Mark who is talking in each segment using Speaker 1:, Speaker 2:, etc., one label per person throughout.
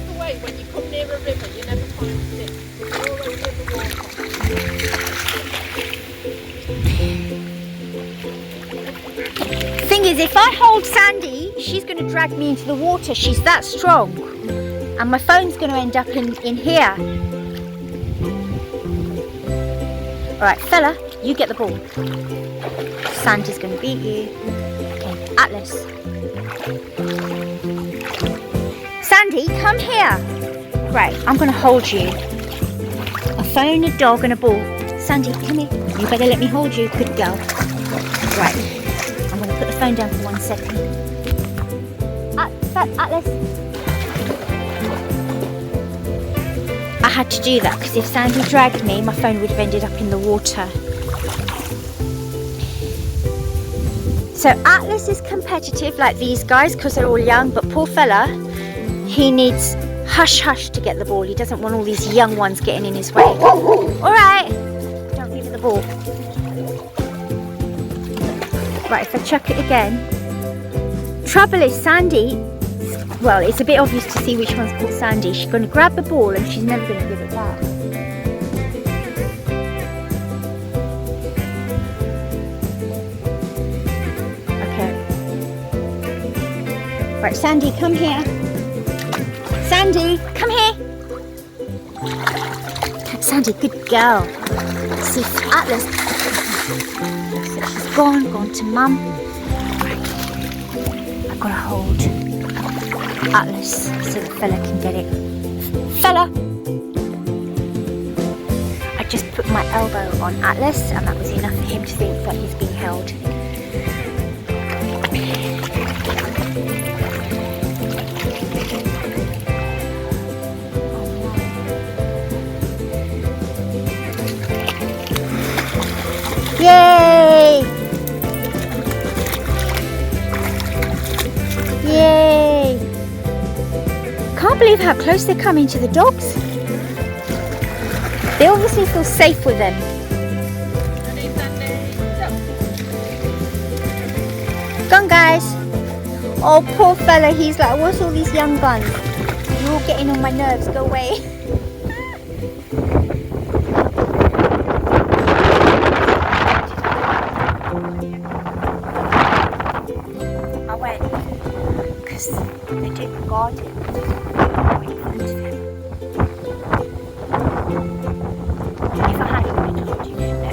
Speaker 1: the way when you come near a river, you never find sticks. It's always near the water.
Speaker 2: Thing is, if I hold Sandy, she's going to drag me into the water. She's that strong. And my phone's going to end up in here. Alright, fella, you get the ball. Sandy's going to beat you. Okay, Atlas. Sandy, come here. Right, I'm going to hold you. A phone, a dog and a ball. Sandy, come here. You better let me hold you. Good girl. Right, I'm going to put the phone down for 1 second. Atlas. I had to do that because if Sandy dragged me, my phone would have ended up in the water. So Atlas is competitive like these guys because they're all young, but poor fella, he needs hush hush to get the ball. He doesn't want all these young ones getting in his way. Alright, don't give it the ball. Right, if I chuck it again. Trouble is Sandy, well, it's a bit obvious to see which one's called Sandy. She's going to grab the ball and she's never going to give it back. Okay. Right, Sandy, come here. Sandy, come here. Sandy, good girl. See, Atlas. So she's gone to Mum. Right. I've got to hold Atlas so the fella can get it. Fella! I just put my elbow on Atlas and that was enough for him to think that he's being held. Yay! Yay! Can't believe how close they're coming to the dogs. They obviously feel safe with them. Go on, guys. Oh, poor fella, he's like, what's all these young guns? You're all getting on my nerves, go away. I went because they didn't guard it. If I had, I would have told you, shouldn't I?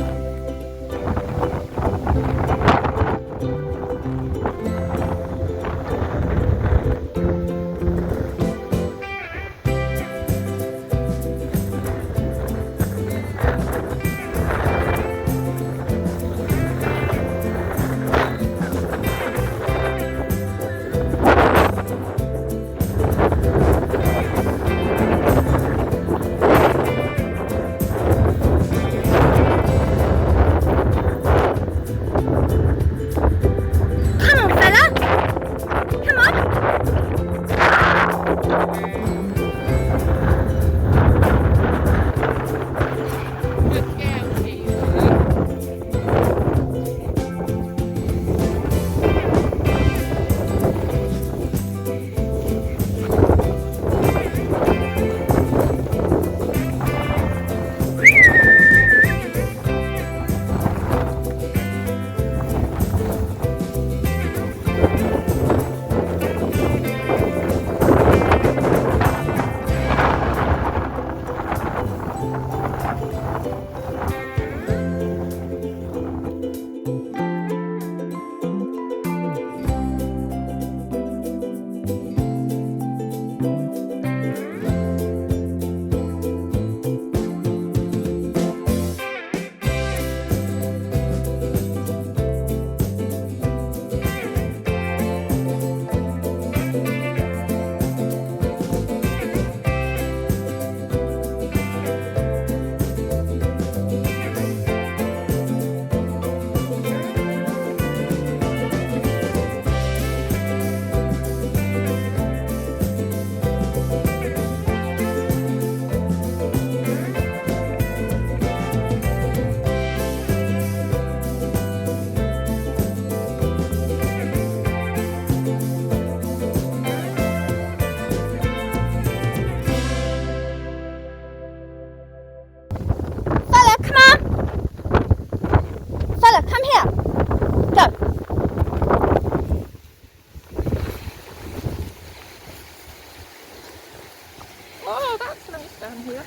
Speaker 1: Oh, that's nice down here.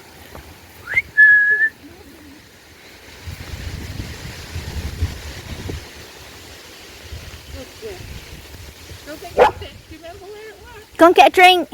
Speaker 1: Oh dear. Don't think it's it. Do you remember where it was?
Speaker 2: Go and get a drink.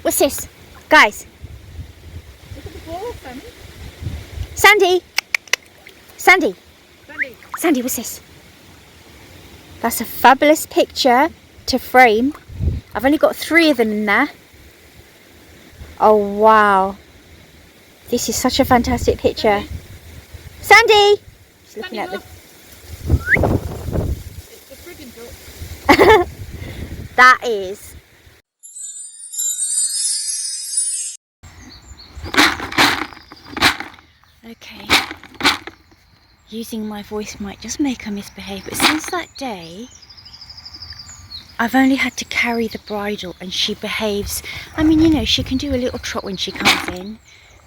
Speaker 2: What's this? Guys.
Speaker 1: Look at the ball, Sammy.
Speaker 2: Sandy. Sandy.
Speaker 1: Sandy.
Speaker 2: Sandy, what's this? That's a fabulous picture to frame. I've only got 3 of them in there. Oh wow. This is such a fantastic picture. Sandy! She's looking at the...
Speaker 1: It's a friggin' duck.
Speaker 2: That is. Okay. Using my voice might just make her misbehave, but since that day, I've only had to carry the bridle and she behaves. I mean, you know, she can do a little trot when she comes in.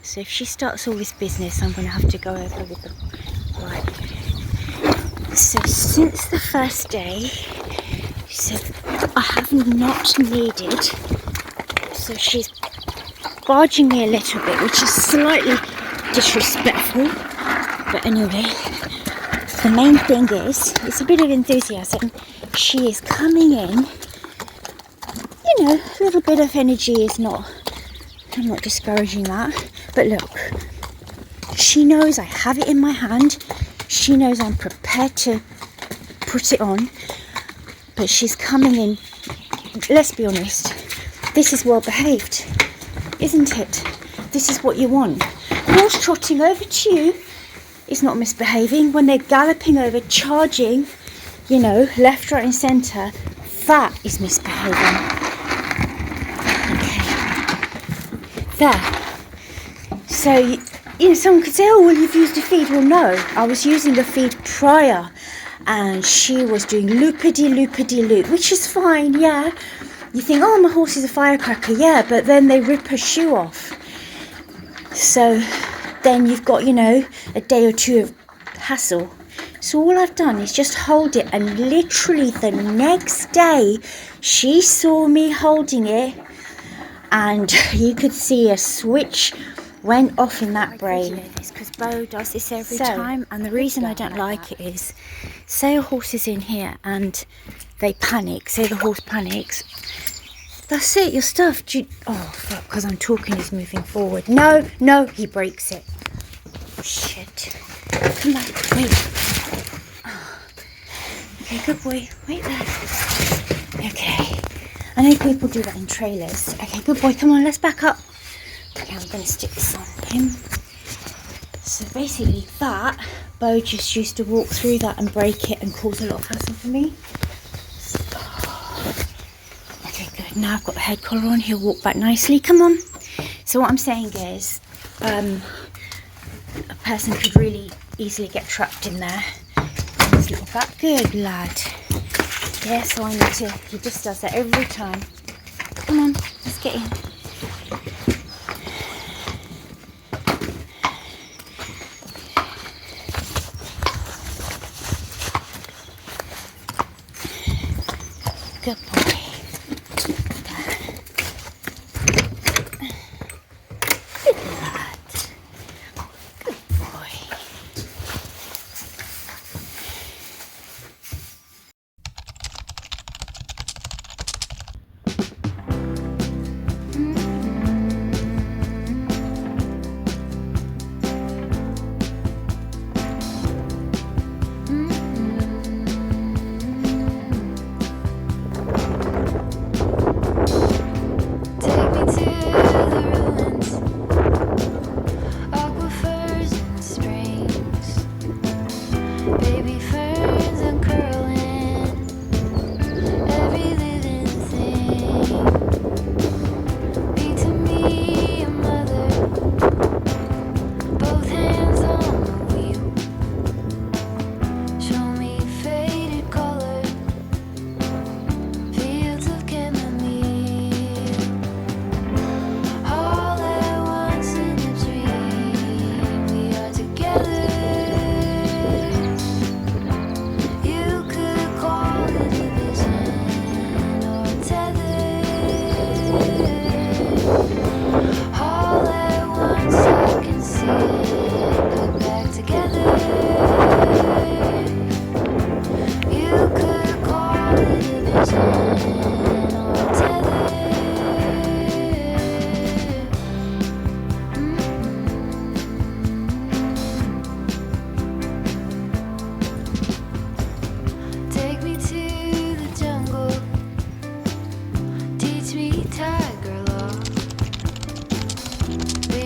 Speaker 2: So if she starts all this business, I'm going to have to go over with the... Right. So since the first day, so I have not needed. So she's barging me a little bit, which is slightly disrespectful. But anyway, the main thing is, it's a bit of enthusiasm. She is coming in. You know, a little bit of energy is not... I'm not discouraging that. But look, she knows I have it in my hand. She knows I'm prepared to put it on. But she's coming in. Let's be honest. This is well behaved, isn't it? This is what you want. Horse trotting over to you is not misbehaving. When they're galloping over, charging, you know, left, right and centre, that is misbehaving. Okay. There. So, you know, someone could say, oh, well, you've used a feed. Well, no, I was using a feed prior and she was doing loopity-loopity-loop, which is fine, yeah. You think, oh, my horse is a firecracker, yeah, but then they rip her shoe off. So then you've got, you know, a day or 2 of hassle. So all I've done is just hold it, and literally the next day she saw me holding it and you could see a switch went off in that brain. Because Beau does this every time, and the reason I don't like it is, say a horse is in here and they panic, say the horse panics, that's it, you're stuffed. Oh fuck, because I'm talking, he's moving forward. No, he breaks it. Shit. Come on, wait. Oh. Okay, good boy, wait there. Okay, I know people do that in trailers. Okay, good boy, come on, let's back up. Okay, I'm going to stick this on him. So basically that, Beau just used to walk through that and break it and cause a lot of hassle for me. So, okay, good. Now I've got the head collar on, he'll walk back nicely. Come on. So what I'm saying is, a person could really easily get trapped in there. This little back. Good lad. Yeah, so I need to, he just does that every time. Come on, let's get in. Good boy. Good lad. Good boy.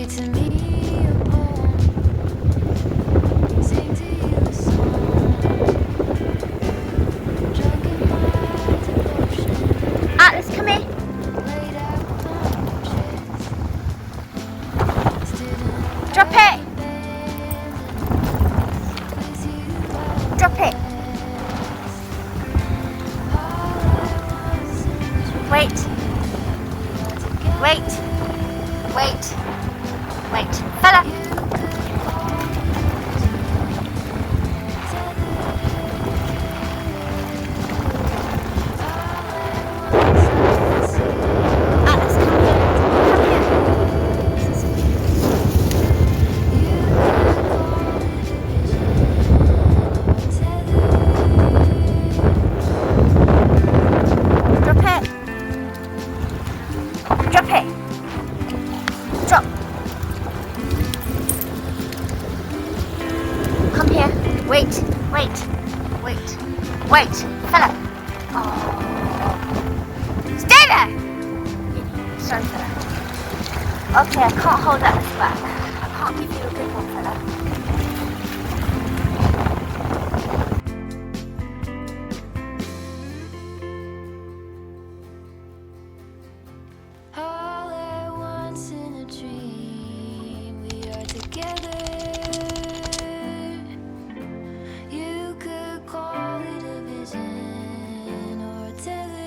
Speaker 2: Read to me a poem, sing to you a song, drunk in my devotion. Atlas, come here. Laid out conscious, drop it. Drop it. Wait. Wait. Wait. Wait. Fella. Atlas, come here. Come here. Drop it. Drop it. Drop. Come here. Wait. Wait. Wait. Wait. Fella. Oh. Stay there. Sorry, fella. Okay, I can't hold that back. I can't give you a good one, fella. All at once in a dream, we are together. You could call it a vision or a tether.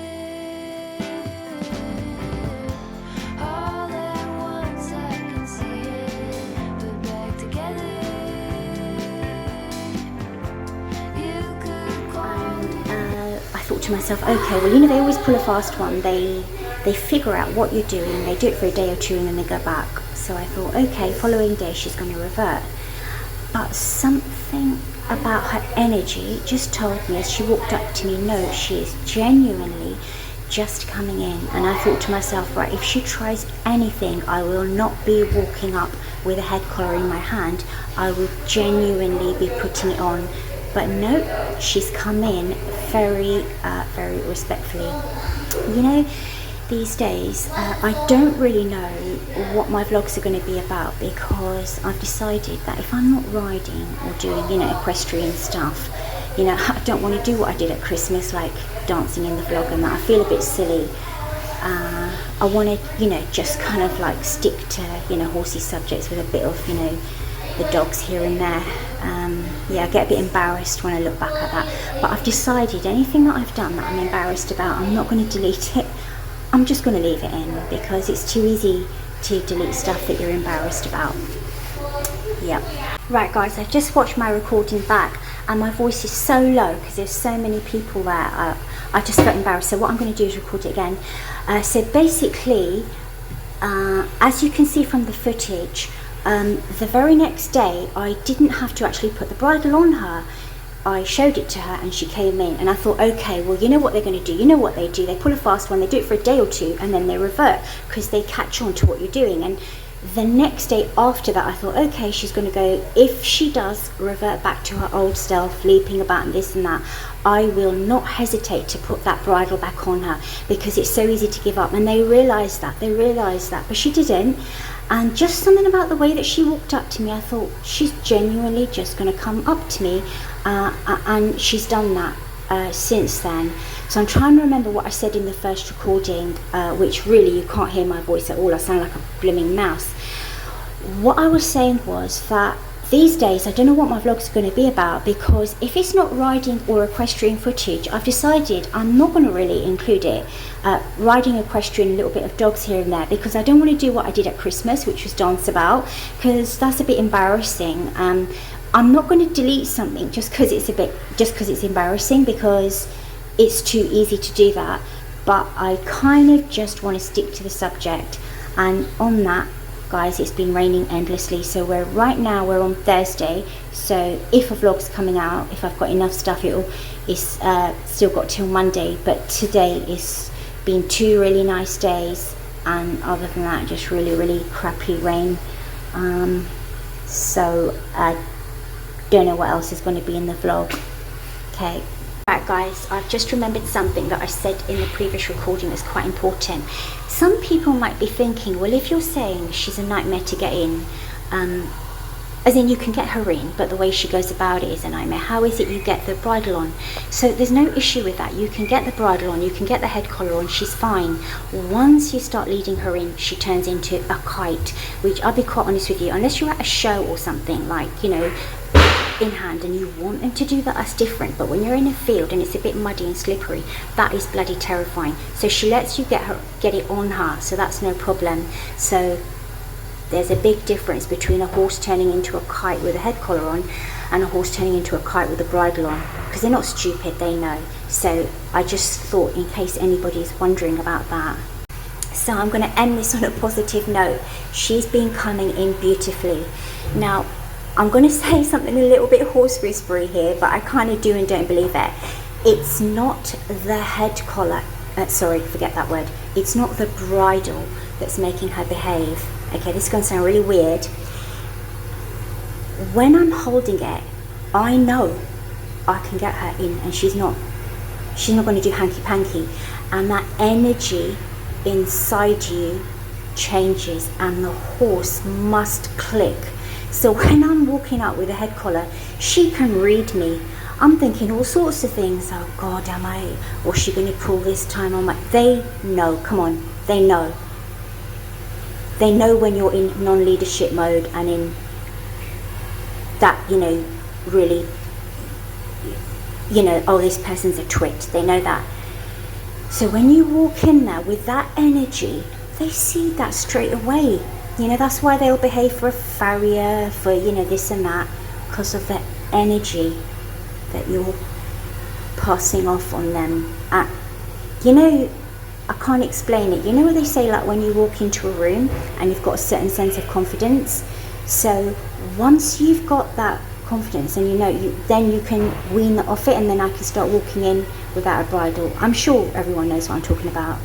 Speaker 2: All at once I can see it, put back together. You could call it. I thought to myself, okay, well, you know, they always pull a fast one. They figure out what you're doing, they do it for a day or two and then they go back. So I thought, okay, following day she's going to revert. But something about her energy just told me as she walked up to me, no, she is genuinely just coming in. And I thought to myself, right, if she tries anything, I will not be walking up with a head collar in my hand. I will genuinely be putting it on. But no, she's come in very, very respectfully. You know, these days, I don't really know what my vlogs are going to be about, because I've decided that if I'm not riding or doing, you know, equestrian stuff, you know, I don't want to do what I did at Christmas, like dancing in the vlog and that. I feel a bit silly. I want to, you know, just kind of like stick to, you know, horsey subjects with a bit of, you know, the dogs here and there. Yeah, I get a bit embarrassed when I look back at that. But I've decided anything that I've done that I'm embarrassed about, I'm not going to delete it. I'm just going to leave it in, because it's too easy to delete stuff that you're embarrassed about. Yep. Right guys, I've just watched my recording back and my voice is so low because there's so many people there. I just felt embarrassed. So what I'm going to do is record it again. So basically, as you can see from the footage, the very next day I didn't have to actually put the bridle on her. I showed it to her and she came in, and I thought, okay, well, you know what they're going to do, you know what they do, they pull a fast one, they do it for a day or two and then they revert because they catch on to what you're doing. And the next day after that I thought, okay, she's going to go, if she does revert back to her old self, leaping about and this and that, I will not hesitate to put that bridle back on her, because it's so easy to give up. And they realised that, but she didn't. And just something about the way that she walked up to me, I thought, she's genuinely just going to come up to me, and she's done that since then. So I'm trying to remember what I said in the first recording, which really you can't hear my voice at all, I sound like a blooming mouse. What I was saying was that these days I don't know what my vlogs are going to be about, because if it's not riding or equestrian footage, I've decided I'm not going to really include it. Riding, equestrian, a little bit of dogs here and there, because I don't want to do what I did at Christmas, which was dance about, because that's a bit embarrassing. I'm not going to delete something just because it's embarrassing, because it's too easy to do that. But I kind of just want to stick to the subject. And on that, guys, it's been raining endlessly, so right now we're on Thursday. So if a vlog's coming out, if I've got enough stuff, it's still got till Monday. But today is been 2 really nice days, and other than that, just really crappy rain. So I don't know what else is going to be in the vlog. Okay, right guys, I've just remembered something that I said in the previous recording that's quite important. Some people might be thinking, well, if you're saying she's a nightmare to get in, as in you can get her in, but the way she goes about it is a nightmare. How is it you get the bridle on? So there's no issue with that. You can get the bridle on, you can get the head collar on, she's fine. Once you start leading her in, she turns into a kite, which I'll be quite honest with you, unless you're at a show or something, like, you know, in hand, and you want them to do that, that's different. But when you're in a field and it's a bit muddy and slippery, that is bloody terrifying. So she lets you get it on her, so that's no problem. So there's a big difference between a horse turning into a kite with a head collar on and a horse turning into a kite with a bridle on, because they're not stupid, they know. So I just thought, in case anybody's wondering about that. So I'm going to end this on a positive note. She's been coming in beautifully. Now, I'm going to say something a little bit horse whispery here, but I kind of do and don't believe it. It's not the head collar, sorry, forget that word. It's not the bridle that's making her behave. Okay, this is going to sound really weird. When I'm holding it, I know I can get her in, and she's not going to do hanky-panky. And that energy inside you changes, and the horse must click. So when I'm walking up with a head collar, she can read me. I'm thinking all sorts of things. Oh God, what's she going to pull this time? They know, come on, they know. They know when you're in non-leadership mode and in that, you know, really, you know, oh, this person's a twit. They know that. So when you walk in there with that energy, they see that straight away. You know, that's why they'll behave for a farrier, for, you know, this and that, because of the energy that you're passing off on them. You know, I can't explain it. You know what they say, like when you walk into a room and you've got a certain sense of confidence? So once you've got that confidence, and you know, then you can wean that off it, and then I can start walking in without a bridle. I'm sure everyone knows what I'm talking about.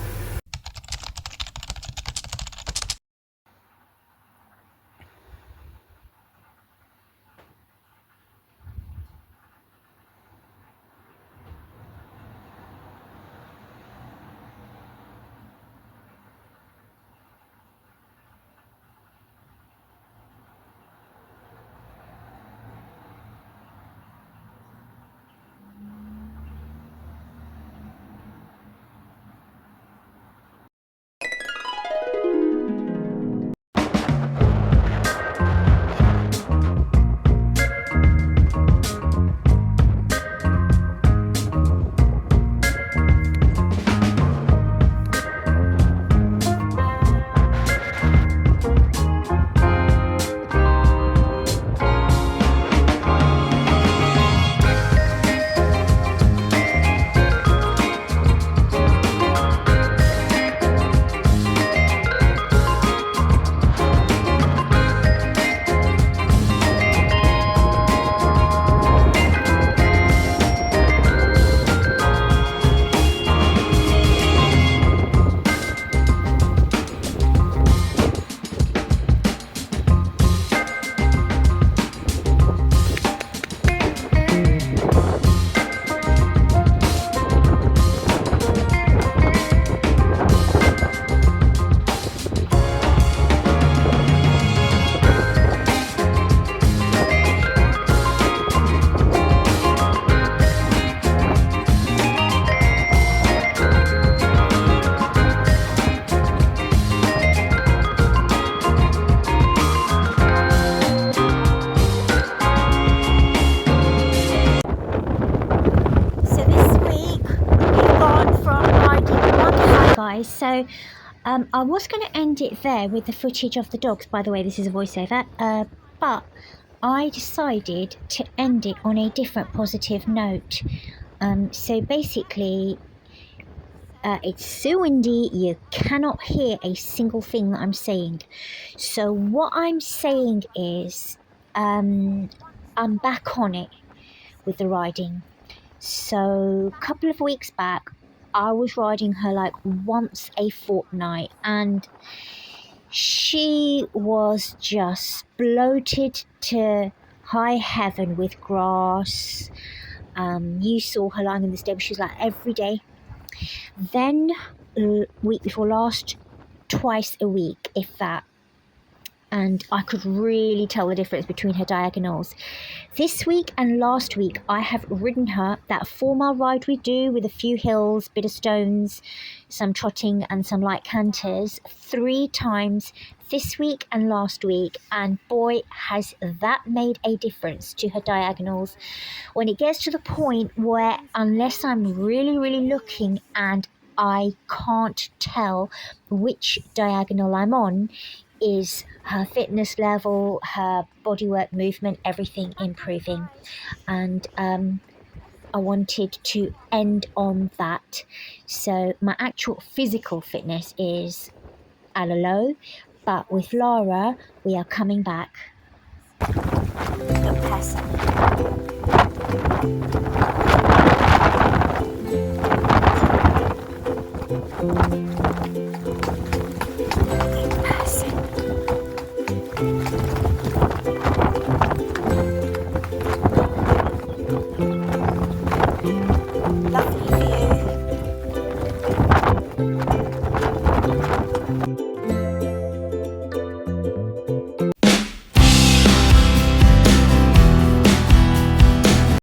Speaker 2: So I was going to end it there with the footage of the dogs. By the way, this is a voiceover, but I decided to end it on a different positive note. So basically, it's so windy you cannot hear a single thing that I'm saying. So what I'm saying is, I'm back on it with the riding. So a couple of weeks back, I was riding her like once a fortnight, and she was just bloated to high heaven with grass, You saw her lying in the stable. She was like every day. Then week before last, twice a week, if that. And I could really tell the difference between her diagonals. This week and last week, I have ridden her that 4-mile ride we do with a few hills, bit of stones, some trotting and some light canters 3 times this week and last week. And boy, has that made a difference to her diagonals. When it gets to the point where, unless I'm really, really looking and I can't tell which diagonal I'm on, is her fitness level, her bodywork, movement, everything improving. And I wanted to end on that. So my actual physical fitness is at a low, but with Lara, we are coming back. Little person. Lovely view.